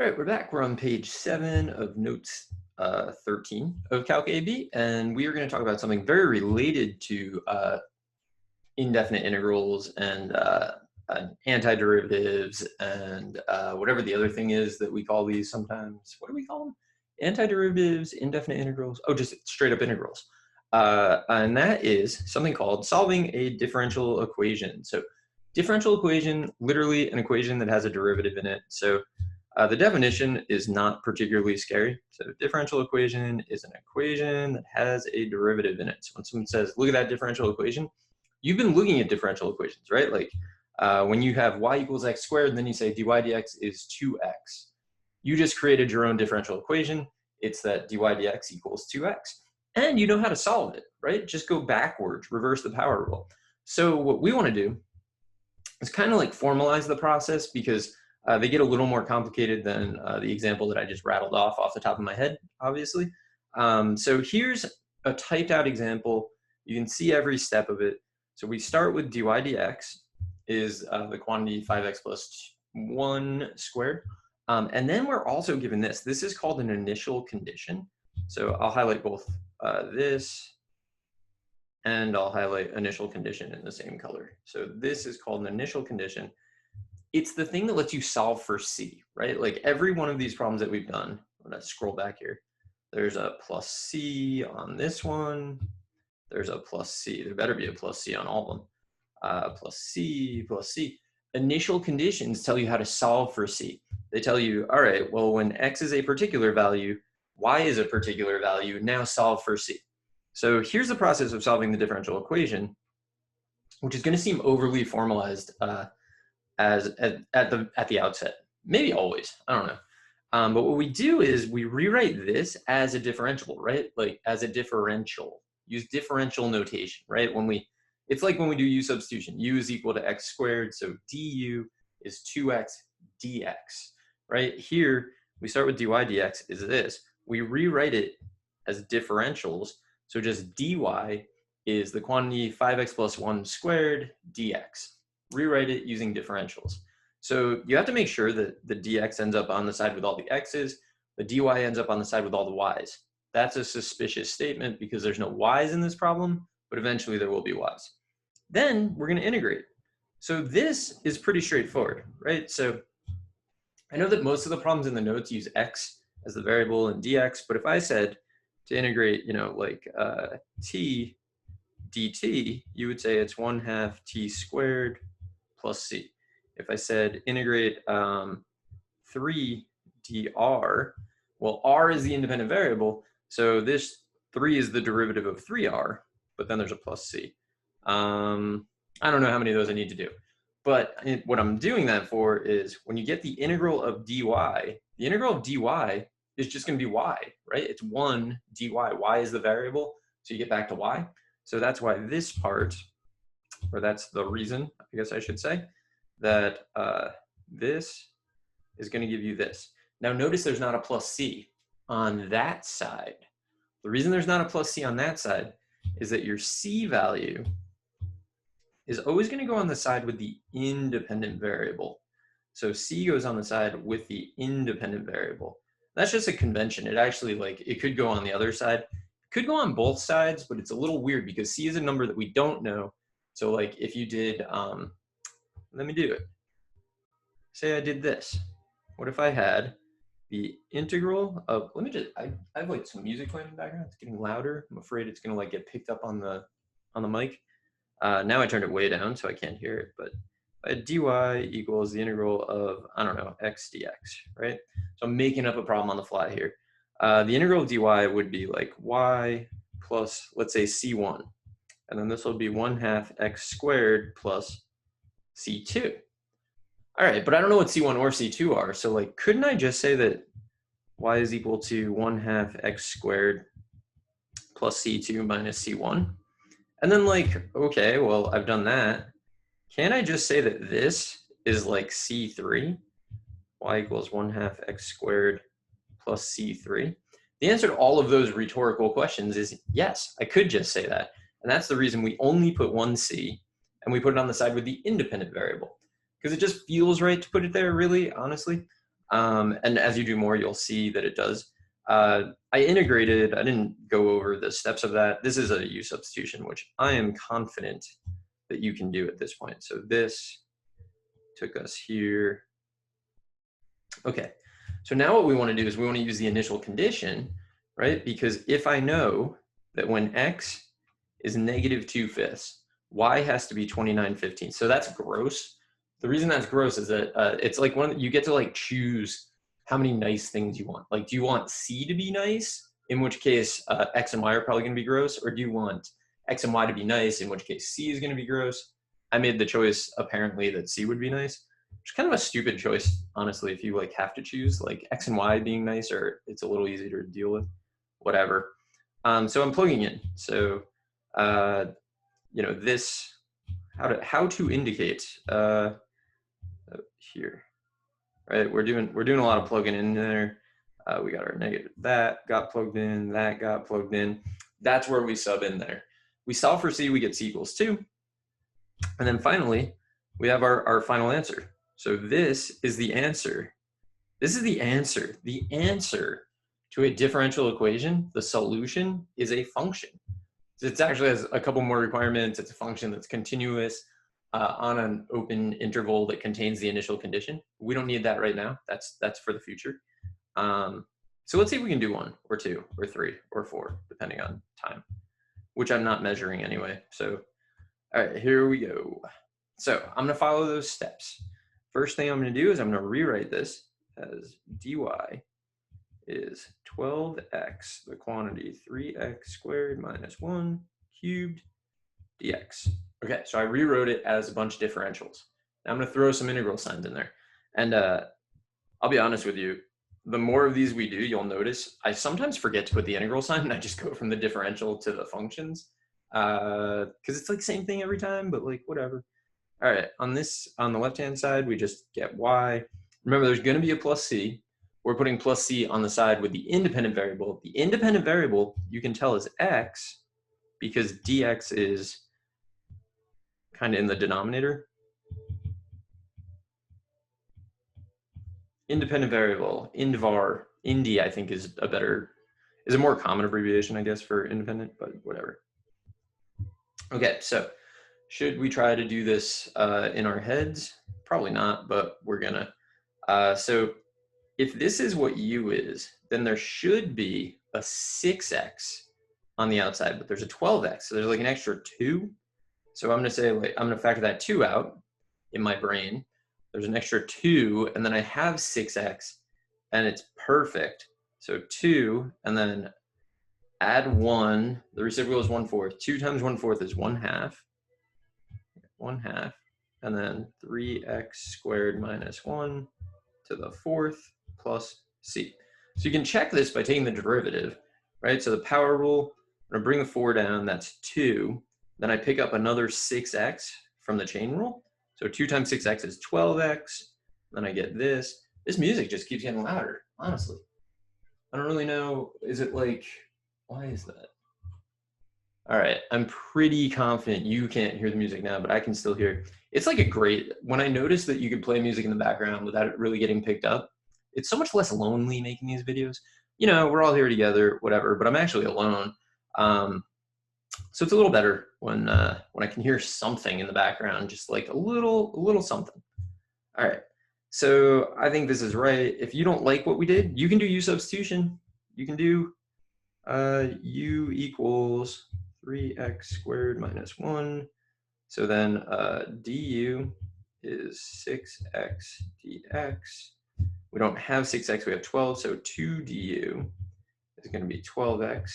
All right, we're back. We're on page 7 of notes 13 of Calc AB, and we are going to talk about something very related to indefinite integrals and antiderivatives and whatever the other thing is that we call these sometimes. What do we call them? Antiderivatives, indefinite integrals. Oh, just straight up integrals. And that is something called solving a differential equation. So differential equation, literally an equation that has a derivative in it. So the definition is not particularly scary. So differential equation is an equation that has a derivative in it. So when someone says, look at that differential equation, you've been looking at differential equations, right? Like when you have y equals x squared, and then you say dy dx is 2x. You just created your own differential equation. It's that dy dx equals 2x. And you know how to solve it, right? Just go backwards, reverse the power rule. So what we want to do is kind of like formalize the process, because they get a little more complicated than the example that I just rattled off the top of my head, obviously. So here's a typed out example. You can see every step of it. So we start with dy dx is the quantity 5x plus 1 squared. And then we're also given this. This is called an initial condition. So I'll highlight both this, and I'll highlight initial condition in the same color. So this is called an initial condition. It's the thing that lets you solve for C, right? Like every one of these problems that we've done, I'm gonna scroll back here. There's a plus C on this one. There's a plus C. There better be a plus C on all of them. Plus C, plus C. Initial conditions tell you how to solve for C. They tell you, all right, well, when X is a particular value, Y is a particular value, now solve for C. So here's the process of solving the differential equation, which is gonna seem overly formalized at the outset, maybe always, I don't know. But what we do is we rewrite this as a differential, right? Like as a differential, use differential notation, right? It's like when we do u substitution, u is equal to x squared, so du is 2x dx, right? Here, we start with dy dx is this. We rewrite it as differentials, so just dy is the quantity 5x plus 1 squared dx. Rewrite it using differentials. So you have to make sure that the dx ends up on the side with all the x's, the dy ends up on the side with all the y's. That's a suspicious statement because there's no y's in this problem, but eventually there will be y's. Then we're going to integrate. So this is pretty straightforward, right? So I know that most of the problems in the notes use x as the variable and dx, but if I said to integrate, like t dt, you would say it's 1/2 t squared plus c. If I said integrate 3 dr, well, r is the independent variable, so this 3 is the derivative of 3r, but then there's a plus c. I don't know how many of those I need to do, but what I'm doing that for is when you get the integral of dy, the integral of dy is just going to be y, right? It's 1 dy. Y is the variable, so you get back to y. So that's why this part, or that's the reason, I guess I should say, that this is going to give you this. Now notice there's not a plus c on that side. The reason there's not a plus c on that side is that your c value is always going to go on the side with the independent variable. So c goes on the side with the independent variable. That's just a convention. It actually, it could go on the other side. It could go on both sides, but it's a little weird because c is a number that we don't know. So if you did, let me do it. Say I did this. What if I had the integral of, I have some music playing in the background. It's getting louder. I'm afraid it's gonna get picked up on the mic. Now I turned it way down so I can't hear it, but dy equals the integral of, I don't know, x dx, right? So I'm making up a problem on the fly here. The integral of dy would be y plus, let's say, c1. And then this will be 1/2 x squared plus c2. All right, but I don't know what c1 or c2 are. So couldn't I just say that y is equal to 1/2 x squared plus c2 minus c1? And then okay, well, I've done that. Can I just say that this is c3? Y equals 1/2 x squared plus c3? The answer to all of those rhetorical questions is yes, I could just say that. And that's the reason we only put one c, and we put it on the side with the independent variable. Because it just feels right to put it there, really, honestly. And as you do more, you'll see that it does. I integrated, I didn't go over the steps of that. This is a U substitution, which I am confident that you can do at this point. So this took us here. Okay, so now what we want to do is we want to use the initial condition, right? Because if I know that when x is -2/5, y has to be 29/15. So that's gross. The reason that's gross is that it's like you get to like choose how many nice things you want. Like, do you want C to be nice, in which case X and Y are probably going to be gross, or do you want X and Y to be nice, in which case C is going to be gross? I made the choice apparently that C would be nice, which is kind of a stupid choice, honestly. If you like have to choose like X and Y being nice, or it's a little easier to deal with, whatever. So I'm plugging in. So you know, this how to indicate here. Right, we're doing a lot of plugging in there. We got our negative, that got plugged in, that got plugged in. That's where we sub in there. We solve for C, we get C equals 2. And then finally, we have our final answer. So this is the answer. This is the answer. The answer to a differential equation, the solution, is a function. It actually has a couple more requirements. It's a function that's continuous on an open interval that contains the initial condition. We don't need that right now. That's for the future. So let's see if we can do 1 or 2 or 3 or 4, depending on time, which I'm not measuring anyway. So, all right, here we go. So I'm gonna follow those steps. First thing I'm gonna do is I'm gonna rewrite this as dy is 12x, the quantity 3x squared minus 1 cubed dx. Okay, so I rewrote it as a bunch of differentials. Now I'm going to throw some integral signs in there. And I'll be honest with you, the more of these we do, you'll notice I sometimes forget to put the integral sign, and I just go from the differential to the functions. Because it's like same thing every time, but like whatever. All right, on the left-hand side, we just get y. Remember, there's going to be a plus c. We're putting plus c on the side with the independent variable. The independent variable, you can tell, is x, because dx is kind of in the denominator. Independent variable, indvar, indi, I think is a more common abbreviation, I guess, for independent, but whatever. Okay, so should we try to do this in our heads? Probably not, but we're gonna. So if this is what u is, then there should be a 6x on the outside, but there's a 12x, so there's like an extra 2. So I'm gonna say, like, I'm gonna factor that 2 out in my brain. There's an extra 2, and then I have 6x, and it's perfect. So 2, and then add 1. The reciprocal is 1/4. 2 times 1/4 is 1/2. 1/2, and then 3x squared minus 1 to the 4th plus c. So you can check this by taking the derivative, right? So the power rule, I'm gonna bring the 4 down, that's 2. Then I pick up another 6x from the chain rule. So 2 times 6x is 12x. Then I get this. This music just keeps getting louder, honestly. I don't really know, is it like, why is that? All right, I'm pretty confident you can't hear the music now, but I can still hear. It's like when I noticed that you could play music in the background without it really getting picked up, it's so much less lonely making these videos. You know, we're all here together, whatever, but I'm actually alone. So it's a little better when I can hear something in the background, just like a little something. All right, so I think this is right. If you don't like what we did, you can do U substitution. You can do U equals 3x squared minus 1. So then du is 6x dx. We don't have 6x, we have 12, so 2 du is going to be 12x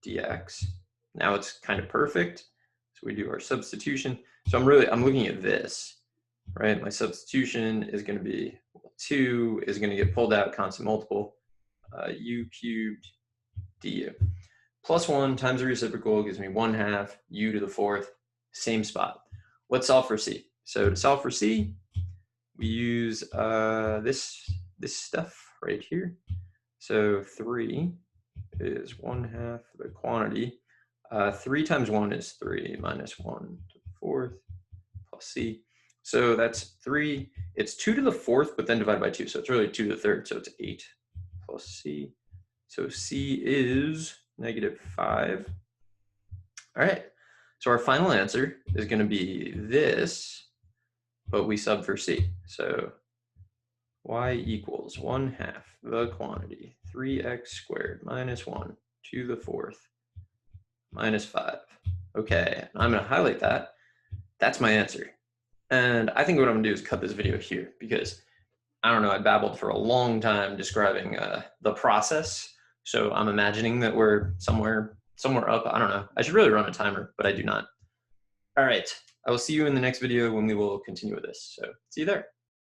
dx. Now it's kind of perfect. So we do our substitution. So I'm looking at this, right? My substitution is going to be 2 is going to get pulled out, constant multiple, u cubed du. Plus 1 times the reciprocal gives me 1/2 u to the 4th, same spot. Let's solve for c. So to solve for c, we use this stuff right here. So 3 is 1/2 the quantity. 3 times 1 is 3 minus 1 to the 4th plus c. So that's 3. It's 2 to the 4th, but then divided by 2. So it's really 2 to the 3rd. So it's 8 plus c. So c is -5. All right. So our final answer is going to be this, but we sub for c. So y equals 1/2 the quantity 3x squared minus 1 to the 4th minus 5. Okay, I'm going to highlight that. That's my answer. And I think what I'm going to do is cut this video here because, I don't know, I babbled for a long time describing the process. So I'm imagining that we're somewhere up. I don't know. I should really run a timer, but I do not. All right. I will see you in the next video when we will continue with this. So see you there.